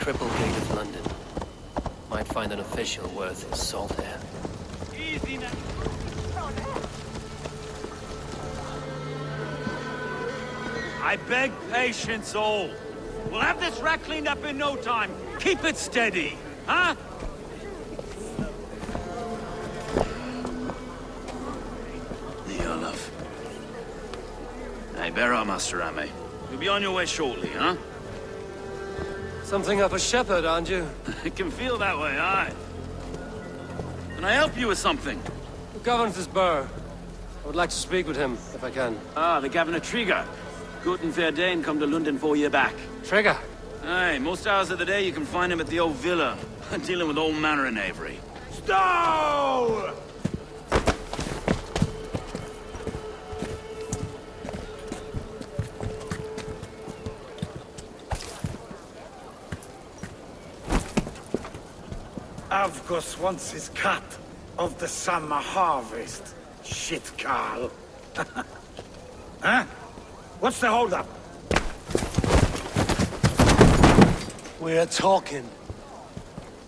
Triple Gate of London. Might find an official worth his salt there. Easy now. I beg patience, all. We'll have this wreck cleaned up in no time. Keep it steady, huh? Olaf. Hey, bear up, Master Ame. You'll be on your way shortly, huh? Something of a shepherd, aren't you? It can feel that way, aye. Can I help you with something? Who governs this burr? I would like to speak with him, if I can. Ah, the Governor Trigger. Good and fair Dane come to London 4 year back. Trigger! Aye, most hours of the day you can find him at the old villa, dealing with all manner in Avery. Stow! Avgos wants his cut of the summer harvest. Shit, Carl. Huh? What's the holdup? We're talking.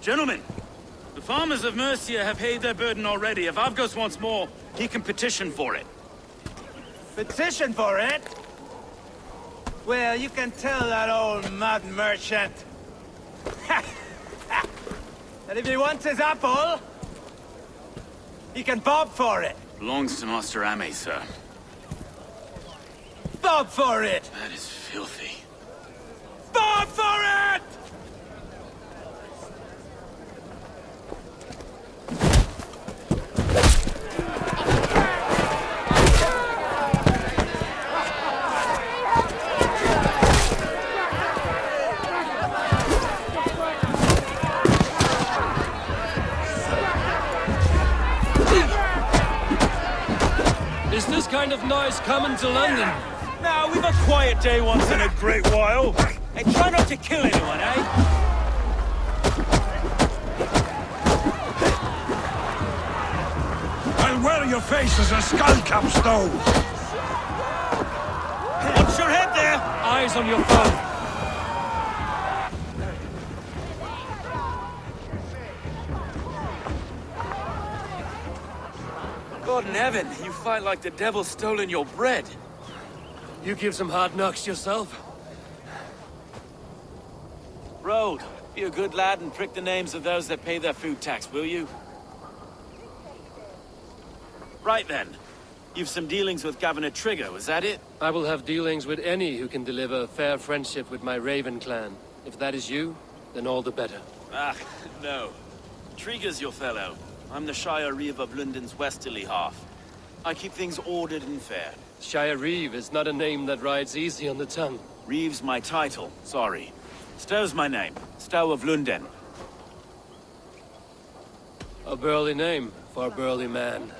Gentlemen, the farmers of Mercia have paid their burden already. If Avgos wants more, he can petition for it. Petition for it? Well, you can tell that old mud merchant that if he wants his apple, he can bob for it. Belongs to Master Ame, sir. Bob for it! That is filthy. Bob for it! Is this kind of noise coming to London? Now, we've a quiet day once in a great while. Hey, try not to kill anyone, eh? I'll wear your face as a skull cap stone. Watch your head there! Eyes on your phone. God in heaven, you fight like the devil's stolen your bread. You give some hard knocks yourself? Road, be a good lad and prick the names of those that pay their food tax, will you? Right then. You've some dealings with Governor Trigger, is that it? I will have dealings with any who can deliver fair friendship with my Raven clan. If that is you, then all the better. Ah, no. Trigger's your fellow. I'm the Shire Reeve of London's westerly half. I keep things ordered and fair. Shire Reeve is not a name that rides easy on the tongue. Reeve's my title, sorry. Stow's my name. Stow of London. A burly name for a burly man.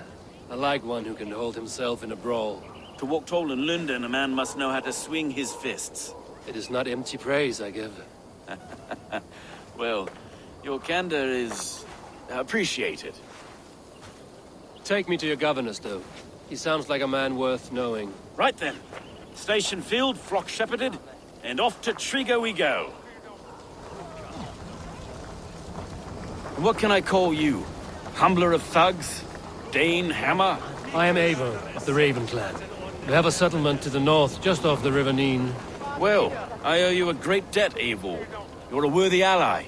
I like one who can hold himself in a brawl. To walk tall in London, a man must know how to swing his fists. It is not empty praise I give. Well, your candor is appreciated. Take me to your governor, Stow. He sounds like a man worth knowing. Right then. Station filled, flock shepherded, and off to Trigger we go. What can I call you? Humbler of thugs? Dane Hammer? I am Eivor of the Raven clan. We have a settlement to the north, just off the River Neen. Well, I owe you a great debt, Eivor. You're a worthy ally.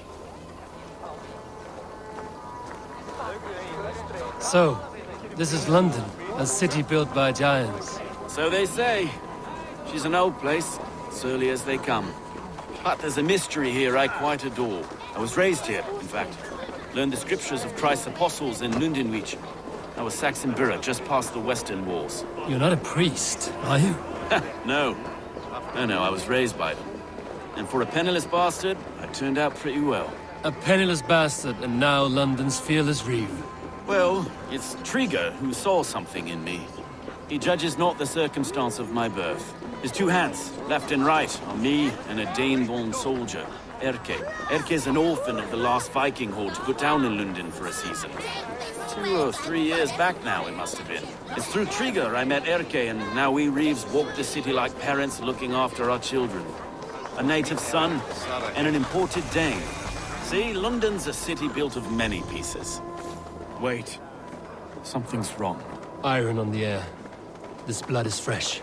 So, this is London, a city built by giants. So they say. She's an old place, surly as they come. But there's a mystery here I quite adore. I was raised here, in fact. Learned the scriptures of Christ's apostles in Lundenwich. I was Saxon Borough, just past the western walls. You're not a priest, are you? No. No, I was raised by them. And for a penniless bastard, I turned out pretty well. A penniless bastard, and now London's fearless Reeve. Well, it's Trigger who saw something in me. He judges not the circumstance of my birth. His two hands, left and right, on me and a Dane-born soldier, Erke. Erke's an orphan of the last Viking horde put down in London for a season. 2 or 3 years back now, it must have been. It's through Trigger I met Erke, and now we Reeves walk the city like parents looking after our children. a native son, and an imported Dane. See, London's a city built of many pieces. Wait. Something's wrong. Iron on the air. This blood is fresh.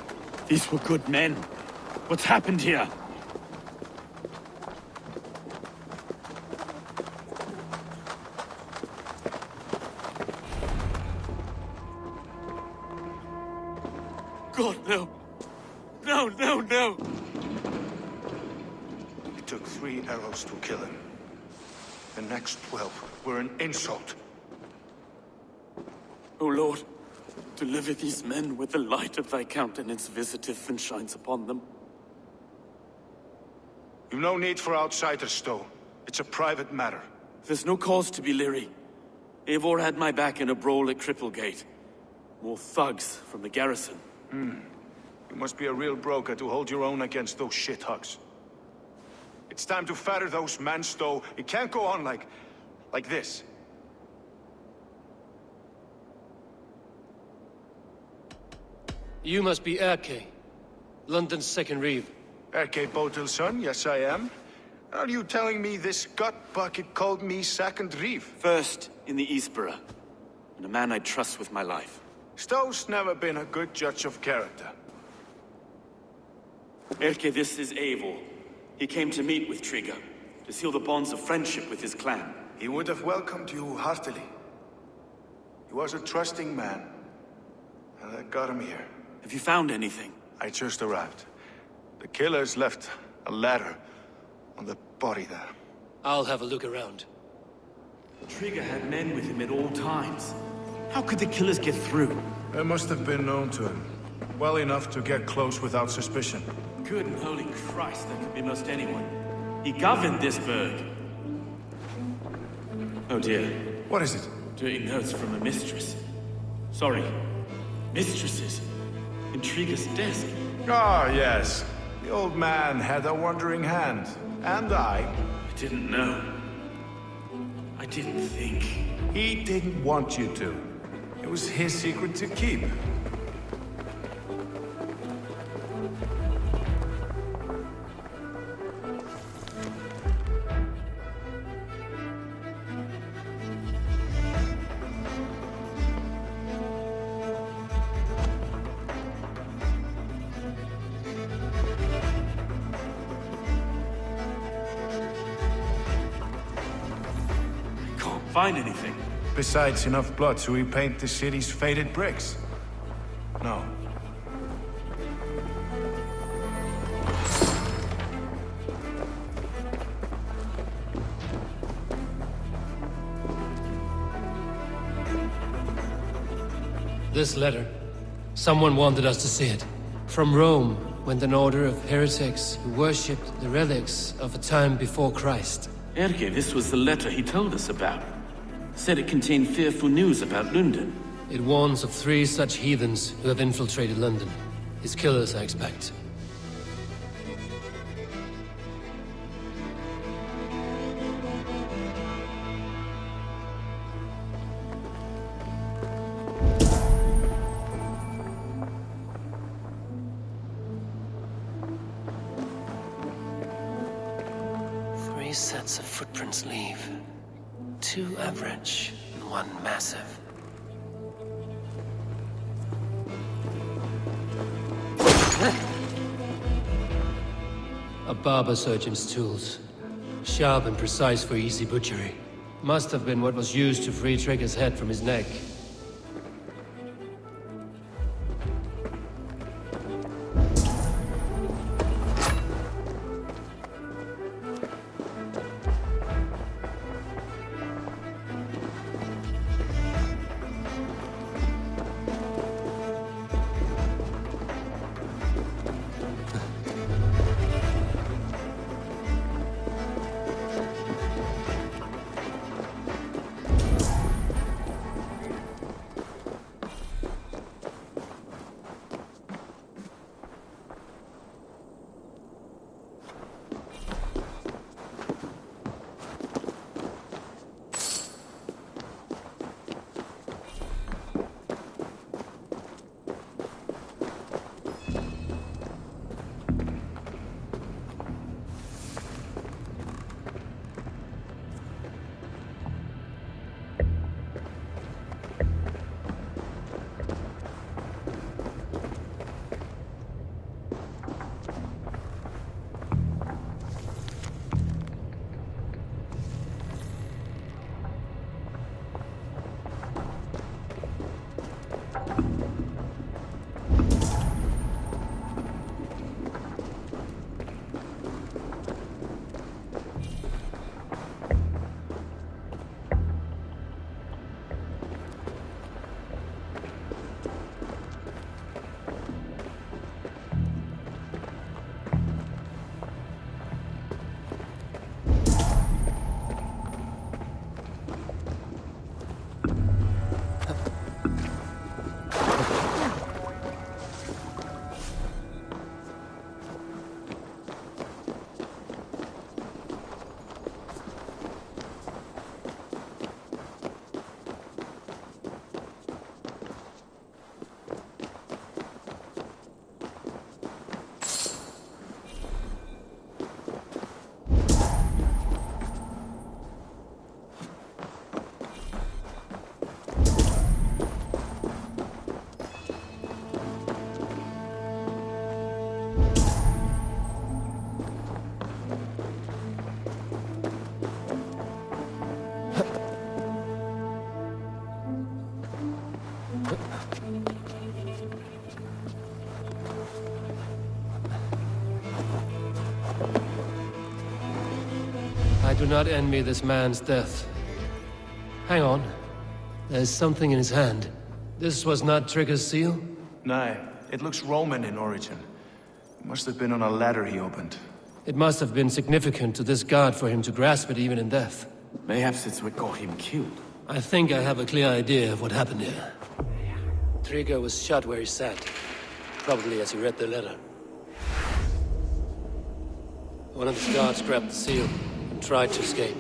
These were good men. What's happened here? God, no. No, no, no! It took 3 arrows to kill him. The next 12 were an insult. O Lord, deliver these men with the light of thy countenance visiteth and shines upon them. You've no need for outsiders, Stowe. It's a private matter. There's no cause to be leery. Eivor had my back in a brawl at Cripplegate. More thugs from the garrison. You must be a real broker to hold your own against those shithugs. It's time to fetter those men, Stowe. It can't go on like this. You must be Erke, London's second reeve. Erke Botil's son, yes I am. Are you telling me this gut bucket called me second reeve? First in the Eastborough, and a man I trust with my life. Stowe's never been a good judge of character. Erke, this is Eivor. He came to meet with Trigger, to seal the bonds of friendship with his clan. He would have welcomed you heartily. He was a trusting man, and I got him here. Have you found anything? I just arrived. The killers left a ladder on the body there. I'll have a look around. Trigger had men with him at all times. How could the killers get through? They must have been known to him. Well enough to get close without suspicion. Good and holy Christ, that could be most anyone. He governed this burg. Oh dear. What is it? Dirty notes from a mistress. Sorry. Mistresses. In Trigger's desk. Ah, yes. The old man had a wandering hand. And I didn't know. I didn't think. He didn't want you to. It was his secret to keep. Find anything? Besides enough blood to repaint the city's faded bricks. No. This letter. Someone wanted us to see it. From Rome went an order of heretics who worshipped the relics of a time before Christ. Erke, this was the letter he told us about. Said it contained fearful news about London. It warns of 3 such heathens who have infiltrated London. His killers, I expect. Three sets of footprints leave. 2 average, and 1 massive. A barber surgeon's tools. Sharp and precise for easy butchery. Must have been what was used to free Trigger's head from his neck. I do not envy this man's death. Hang on. There's something in his hand. This was not Trigger's seal? Nah, it looks Roman in origin. It must have been on a ladder he opened. It must have been significant to this god for him to grasp it even in death. Mayhaps it's what got him killed. I think I have a clear idea of what happened here. Trigger was shot where he sat. Probably as he read the letter. One of his guards grabbed the seal and tried to escape.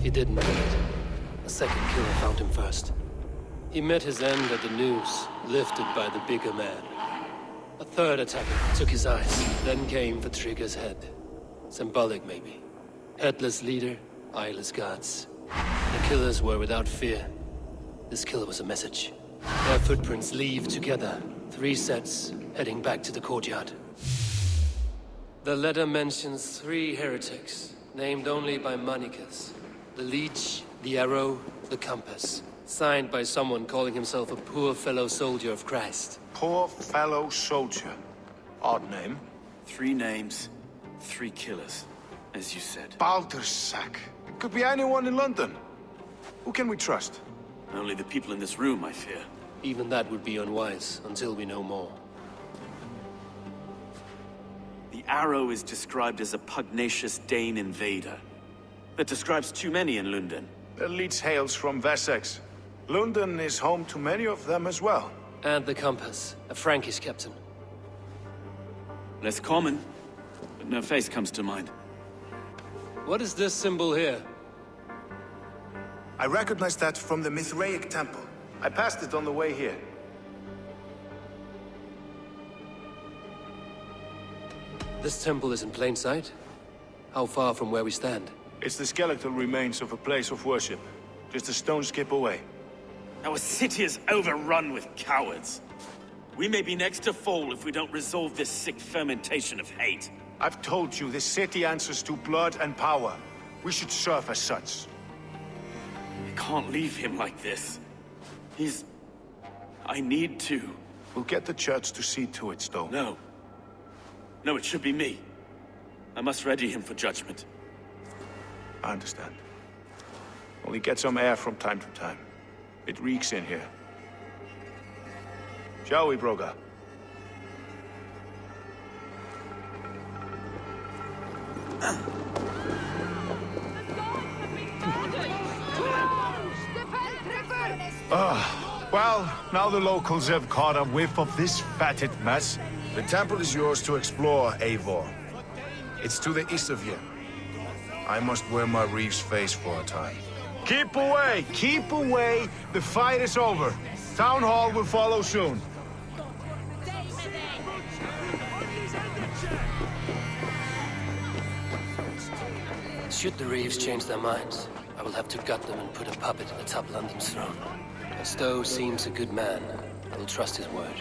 He didn't do it. A second killer found him first. He met his end at the noose, lifted by the bigger man. A third attacker took his eyes, then came for Trigger's head. Symbolic, maybe. Headless leader, eyeless guards. The killers were without fear. This kill was a message. Their footprints leave together. 3 sets, heading back to the courtyard. The letter mentions 3 heretics, named only by Manicus. The Leech, the Arrow, the Compass. Signed by someone calling himself a poor fellow soldier of Christ. Poor fellow soldier. Odd name. 3 names, 3 killers, as you said. Baldersack. It could be anyone in London. Who can we trust? Only the people in this room, I fear. Even that would be unwise, until we know more. The Arrow is described as a pugnacious Dane invader. That describes too many in London. The Leech hails from Wessex. London is home to many of them as well. And the Compass, a Frankish captain. Less common, but no face comes to mind. What is this symbol here? I recognize that from the Mithraic temple. I passed it on the way here. This temple is in plain sight? How far from where we stand? It's the skeletal remains of a place of worship. Just a stone's skip away. Our city is overrun with cowards. We may be next to fall if we don't resolve this sick fermentation of hate. I've told you, this city answers to blood and power. We should serve as such. I can't leave him like this. I need to. We'll get the church to see to it, Stone. No. No, it should be me. I must ready him for judgment. I understand. Only get some air from time to time. It reeks in here. Shall we, Broga? Well, now the locals have caught a whiff of this fatted mess. The temple is yours to explore, Eivor. It's to the east of here. I must wear my Reeve's face for a time. Keep away! Keep away! The fight is over. Town Hall will follow soon. Should the Reeves change their minds, I will have to gut them and put a puppet atop London's throne. But Stowe seems a good man. I will trust his word.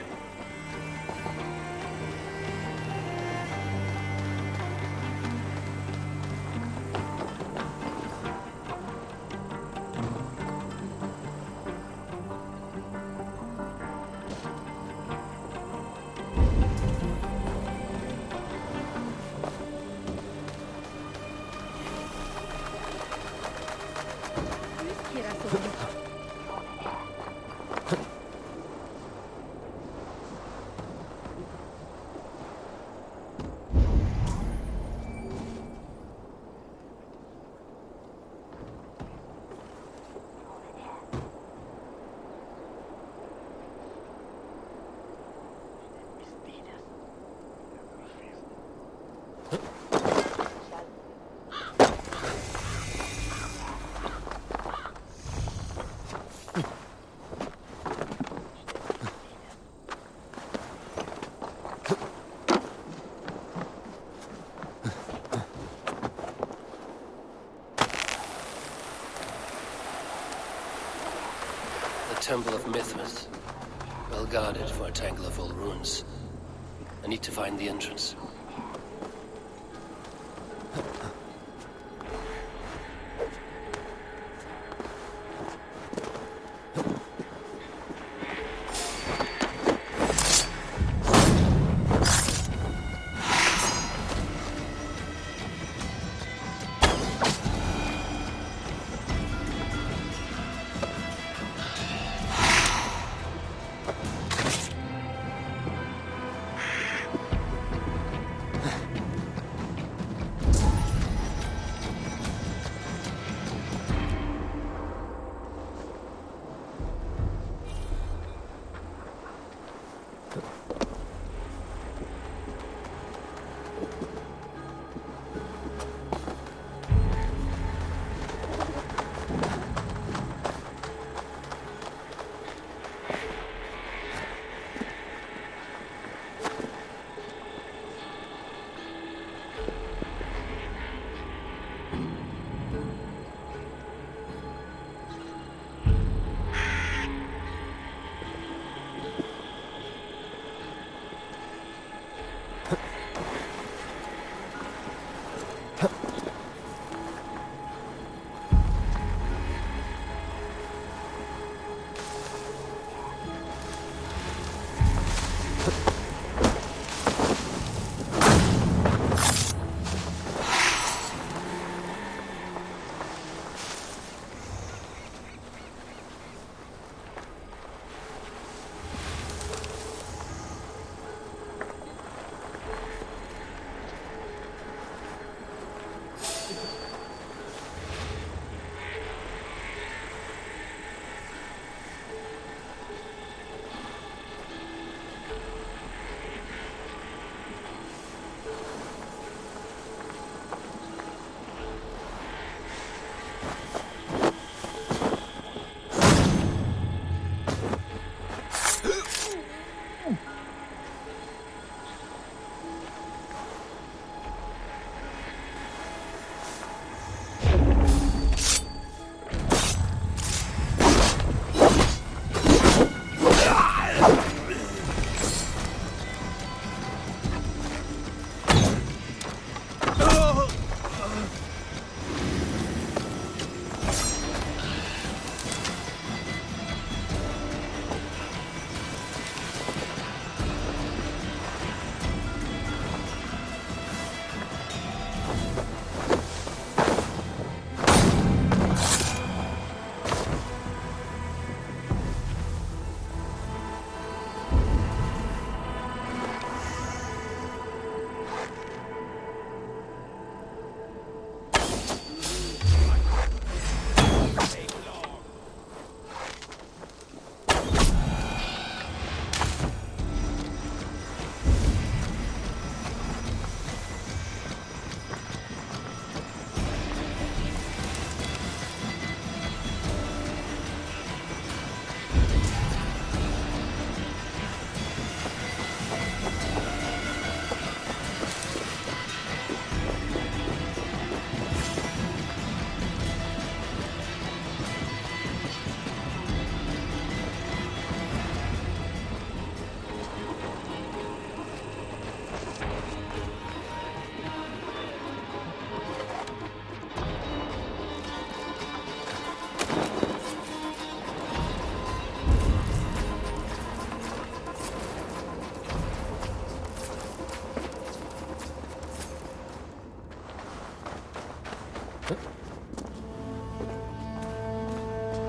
Temple of Mithras. Well guarded for a tangle of old ruins. I need to find the entrance.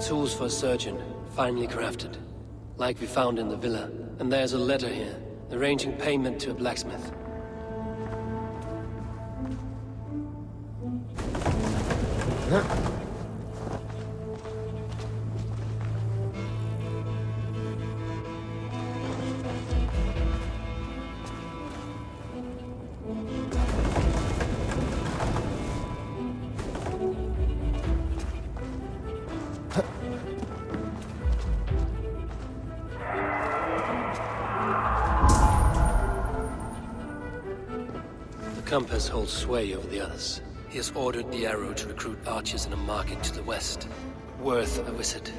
Tools for a surgeon, finely crafted. Like we found in the villa. And there's a letter here, arranging payment to a blacksmith. The compass holds sway over the others. He has ordered the arrow to recruit archers in a market to the west. Worth a visit.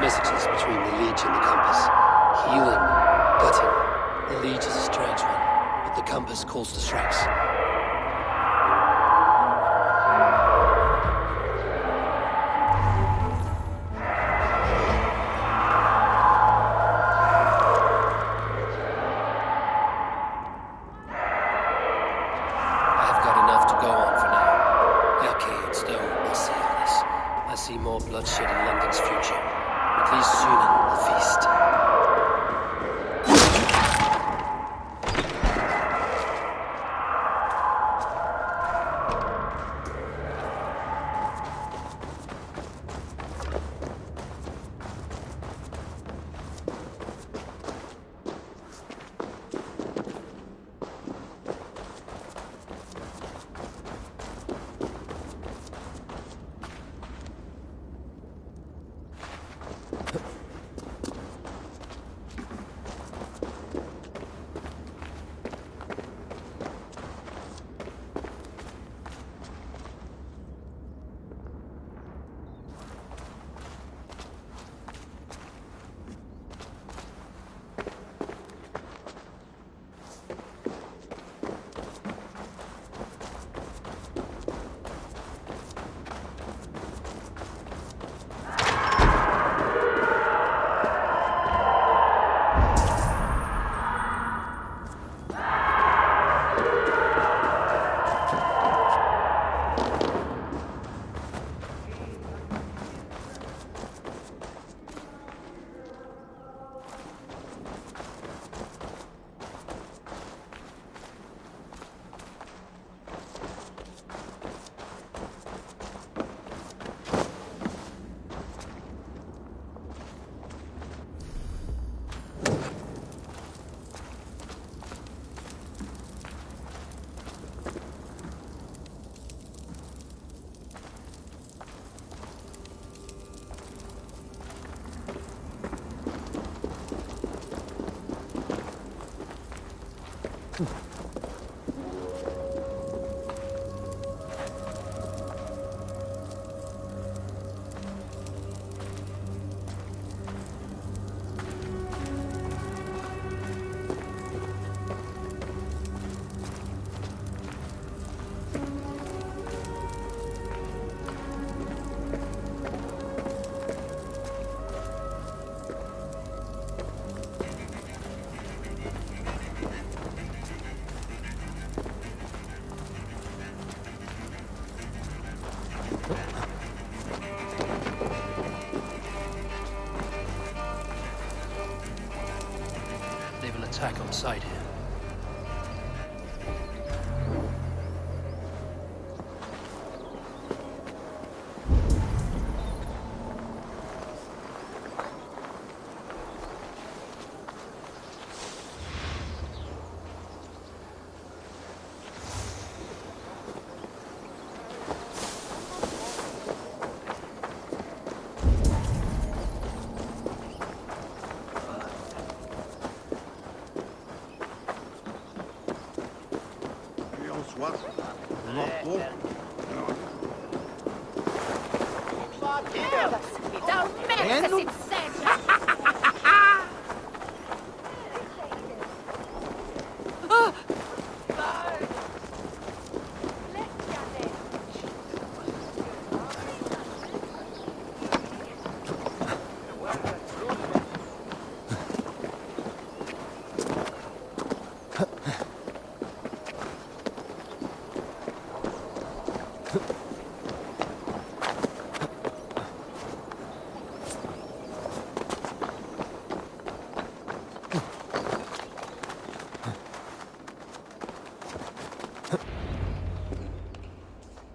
Messages between the Leech and the Compass. Healing, gutting. The Leech is a strange one, but the Compass calls to strikes. I've got enough to go on for now. Erkay and Stone will see all this. I see more bloodshed in London's future. At least Sunan will feast. Attack on sight here.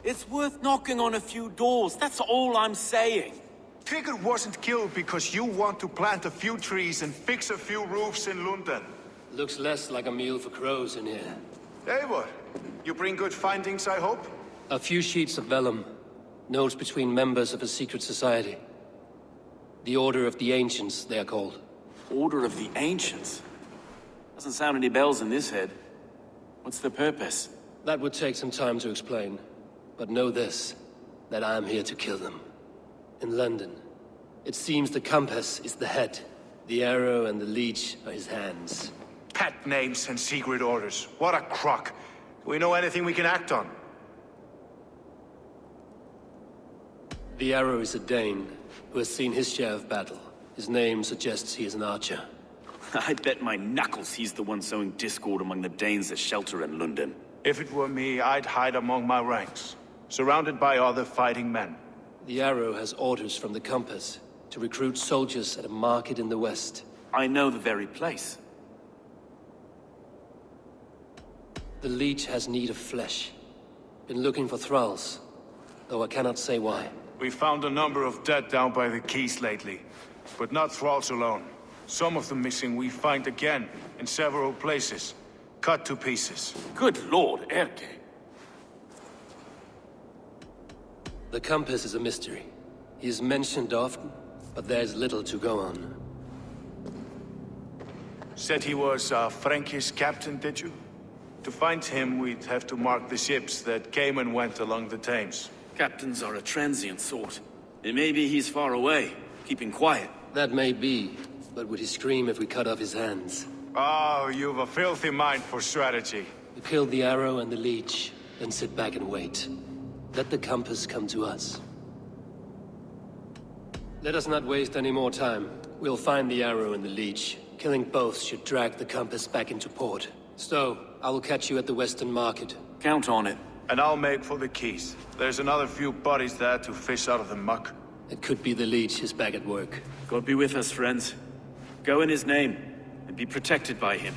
It's worth knocking on a few doors, that's all I'm saying. Trigger wasn't killed because you want to plant a few trees and fix a few roofs in London. Looks less like a meal for crows in here. Eivor, you bring good findings, I hope? A few sheets of vellum. Notes between members of a secret society. The Order of the Ancients, they are called. Order of the Ancients? Doesn't sound any bells in this head. What's the purpose? That would take some time to explain. But know this, that I am here to kill them. In London, it seems the compass is the head. The arrow and the leech are his hands. Pet names and secret orders. What a crock. Do we know anything we can act on? The arrow is a Dane, who has seen his share of battle. His name suggests he is an archer. I bet my knuckles he's the one sowing discord among the Danes that shelter in London. If it were me, I'd hide among my ranks, surrounded by other fighting men. The arrow has orders from the compass to recruit soldiers at a market in the west. I know the very place. The leech has need of flesh. Been looking for thralls, though I cannot say why. We found a number of dead down by the quays lately, but not thralls alone. Some of the missing we find again in several places, cut to pieces. Good lord, Erke. The compass is a mystery. He is mentioned often, but there's little to go on. Said he was a Frankish captain, did you? To find him, we'd have to mark the ships that came and went along the Thames. Captains are a transient sort. It may be he's far away, keeping quiet. That may be, but would he scream if we cut off his hands? Oh, you've a filthy mind for strategy. We kill the arrow and the leech, then sit back and wait. Let the compass come to us. Let us not waste any more time. We'll find the arrow and the leech. Killing both should drag the compass back into port. Stowe, I will catch you at the Western Market. Count on it. And I'll make for the quays. There's another few bodies there to fish out of the muck. It could be the leech is back at work. God be with us, friends. Go in his name, and be protected by him.